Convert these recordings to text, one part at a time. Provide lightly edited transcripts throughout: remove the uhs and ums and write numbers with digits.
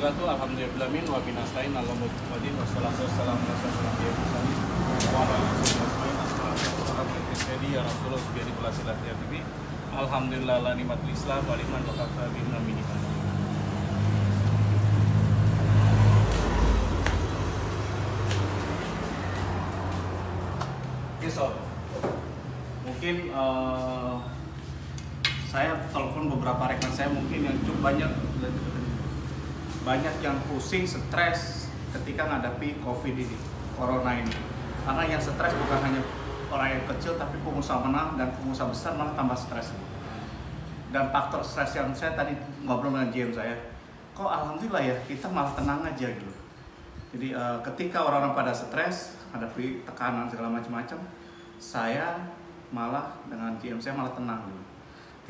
wabarakatuh. Alhamdulillahirabbil alamin wa binasta'in ala muhammadin wassalatu wassalamu ala asyrofil anbiya'i wal mursalin wa ala alihi wasallam ya Rasulullah biari belasilah ya TV. Alhamdulillah la nikmatul Islam wa liman wa kafa bin amin. Oke sob, mungkin saya telepon beberapa rekan saya mungkin yang cukup banyak yang pusing, stres ketika menghadapi COVID ini, corona ini. Karena yang stres bukan hanya orang yang kecil, tapi pengusaha menengah dan pengusaha besar malah tambah stres. Dan faktor stres yang saya tadi ngobrol dengan GM saya, kok alhamdulillah ya kita malah tenang aja gitu. Jadi ketika orang-orang pada stres, hadapi tekanan segala macam-macam, saya malah dengan GM saya malah tenang gitu.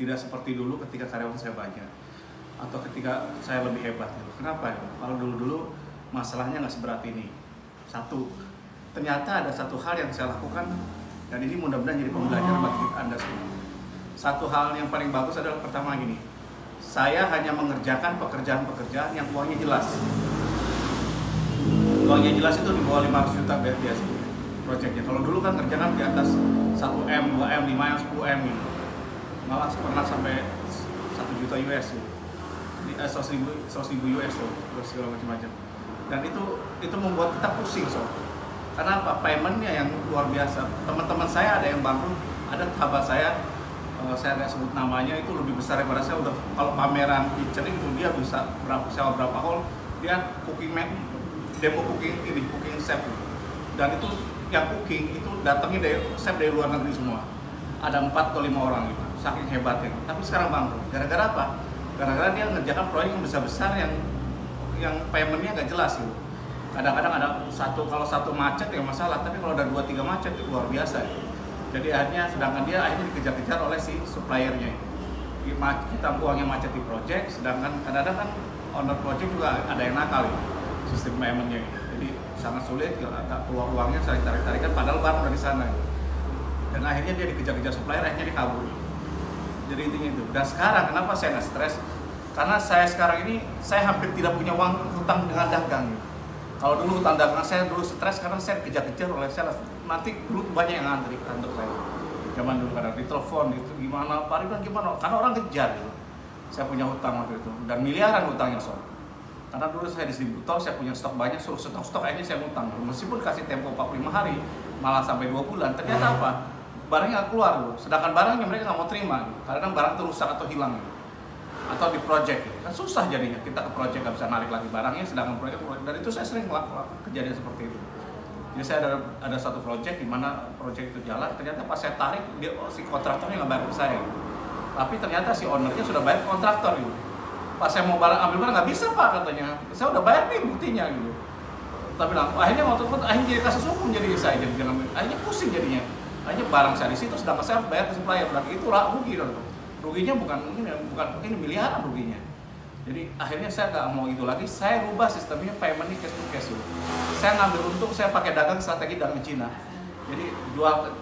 Tidak seperti dulu ketika karyawan saya banyak atau ketika saya lebih hebat gitu. Kenapa ya? Kalau dulu masalahnya nggak seberat ini. Satu, ternyata ada satu hal yang saya lakukan dan ini mudah-mudahan jadi pembelajaran bagi Anda semua. Satu hal yang paling bagus adalah pertama gini, saya hanya mengerjakan pekerjaan-pekerjaan yang uangnya jelas. Uangnya jelas itu di bawah 500 juta biasa proyeknya. Kalau dulu kan kerjaan di atas 1M, 2M, 5M, 10M gitu. Malah pernah sampai 1 juta US gitu. 100.000 US tuh, segala macam-macam. Dan itu membuat kita pusing sob. Karena apa? Paymentnya yang luar biasa. Teman-teman saya ada yang bangkrut, ada sahabat saya nggak sebut namanya, itu lebih besar daripada saya. Udah kalau pameran kitchen itu dia bisa sewa berapa hall, dia demo cooking chef. Dan itu yang cooking itu datangnya dari chef dari luar negeri semua. Ada 4 atau 5 orang gitu, saking hebatnya. Tapi sekarang bangkrut. Gara-gara apa? Gara-gara dia ngerjakan proyek yang besar-besar yang paymentnya nggak jelas gitu. Kadang-kadang ada kalau satu macet ya masalah, tapi kalau ada 2-3 macet itu luar biasa gitu. Jadi sedangkan dia akhirnya dikejar-kejar oleh si suppliernya. Kita uangnya macet di proyek, sedangkan kadang-kadang kan owner proyek juga ada yang nakal ya, sistem paymentnya gitu. Jadi sangat sulit keluar uangnya saling tarik-tarikan padahal barang dari sana gitu. Dan akhirnya dia dikejar-kejar supplier, akhirnya dia kabur. Jadi intinya itu. Dan sekarang kenapa saya nggak stres? Karena saya sekarang ini saya hampir tidak punya uang hutang dengan dagang. Kalau dulu hutang dagang saya dulu stres karena saya dikejar-kejar oleh sales. Nanti dulu banyak yang ngantri ke kantor saya. Zaman dulu kadang ditelepon itu gimana, Pak Ridwan gimana? Karena orang kejar gitu. Saya punya hutang waktu itu dan miliaran hutangnya sob. Karena dulu saya distributor, saya punya stok banyak, suruh stok akhirnya saya hutang. Meskipun kasih tempo 45 hari, malah sampai 2 bulan. Ternyata apa? Barangnya nggak keluar loh, sedangkan barangnya mereka nggak mau terima gitu. Karena barang itu rusak atau hilang gitu. Atau di project gitu. Kan susah jadinya, kita ke project nggak bisa narik lagi barangnya, sedangkan project dan itu saya sering melakukan kejadian seperti itu. Jadi saya ada satu project di mana project itu jalan, ternyata pas saya tarik si kontraktornya nggak bayar ke saya gitu. Tapi ternyata si ownernya sudah bayar ke kontraktor gitu. Pas saya mau ambil barang nggak bisa Pak katanya, saya udah bayar nih buktinya gitu. Tapi akhirnya waktu akhirnya jadi kasus hukum, jadi saya jadi akhirnya pusing jadinya. Hanya barang saya di situ, sedangkan saya harus bayar ke supplier, berarti itu rugi dong. Ruginya bukan ini miliaran ruginya. Jadi akhirnya saya nggak mau itu lagi, saya rubah sistemnya paymentnya cash to cash. Saya ngambil untung, saya pakai strategi dagang Cina. Jadi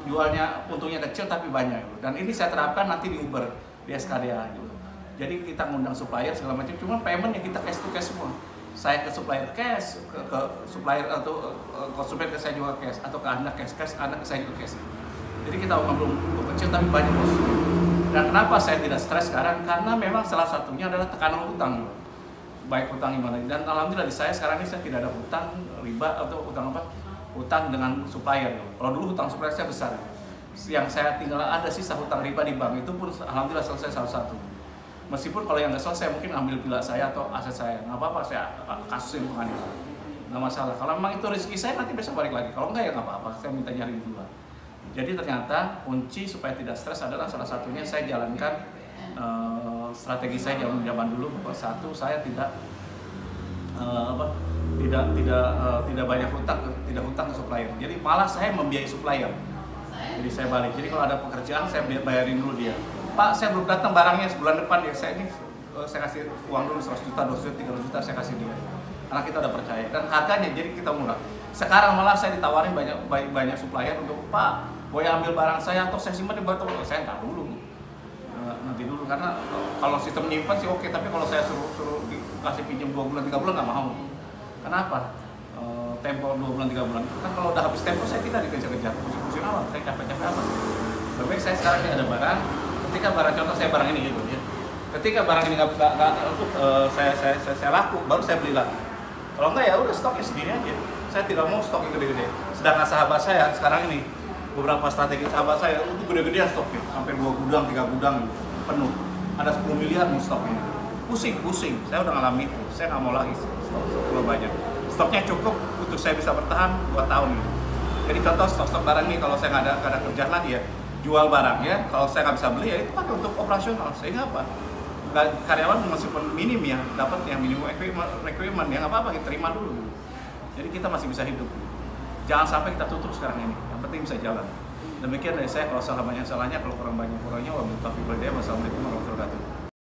jualnya untungnya kecil tapi banyak. Dan ini saya terapkan nanti di Uber, di SKDA gitu. Jadi kita ngundang supplier segala macam, cuma paymentnya kita cash to cash semua. Saya ke supplier cash, ke supplier atau konsumen ke saya juga cash, atau ke Anda cash, Anda ke saya juga cash. Jadi kita ngambil untuk kecil tapi banyak bos. Dan kenapa saya tidak stres sekarang? Karena memang salah satunya adalah tekanan hutang. Baik hutang gimana. Dan alhamdulillah di saya sekarang ini saya tidak ada hutang riba atau hutang dengan supplier. Kalau dulu hutang supplier saya besar. Yang saya tinggal ada sisa hutang riba di bank itu pun alhamdulillah selesai salah satu. Meskipun kalau yang nggak selesai mungkin ambil pila saya atau aset saya. Nggak apa-apa, saya kasusin bukan itu. Nggak masalah. Kalau memang itu rezeki saya nanti besok balik lagi. Kalau enggak ya nggak apa-apa, saya minta nyari dulu. Jadi ternyata kunci supaya tidak stres adalah salah satunya saya jalankan strategi saya zaman dulu bahwa satu saya tidak banyak tidak hutang ke supplier. Jadi malah saya membiayai supplier. Jadi saya balik. Jadi kalau ada pekerjaan saya bayarin dulu dia. Pak, saya belum datang barangnya sebulan depan ya. Saya kasih uang dulu 100 juta, 200 juta, 300 juta saya kasih dia. Karena kita udah percaya dan harganya jadi kita murah. Sekarang malah saya ditawarin banyak supplier untuk Pak, boleh ambil barang saya atau saya simpan di botol. Saya nggak dulu, nanti dulu karena kalau sistem nyimpan sih oke, tapi kalau saya suruh kasih pinjam 2 bulan 3 bulan nggak mau. Kenapa? Tempo 2 bulan 3 bulan kan kalau udah habis tempo saya tidak dikejar-kejar, pusing-pusing amat, saya capek-capek amat. Lebih baik saya sekarang ini ada barang, ketika barang contoh saya barang ini gitu ya, ketika barang ini nggak untuk saya laku, baru saya beli lagi. Kalau enggak ya udah stoknya segini aja. Saya tidak mau stok yang gede-gede. Sedangkan sahabat saya sekarang ini beberapa strategi sahabat saya untuk gede-gedean stoknya sampai 2 gudang 3 gudang penuh, ada 10 miliar nih stoknya. Pusing, saya udah ngalami itu, saya nggak mau lagi stok terlalu banyak. Stoknya cukup untuk saya bisa bertahan 2 tahun gitu. Jadi contoh stok barang ini kalau saya nggak ada kerjaan lagi ya, jual barang ya, kalau saya nggak bisa beli ya itu pakai untuk operasional, sehingga apa? Karyawan meskipun minim ya, dapat yang minimum requirement ya nggak apa-apa, kita terima dulu. Jadi kita masih bisa hidup. Jangan sampai kita tutup sekarang ini, yang penting bisa jalan. Demikian dari saya, kalau salah banyak salahnya, kalau kurang banyak kurangnya, wabillahi taufiq wal hidayah. Wassalamualaikum warahmatullahi wabarakatuh.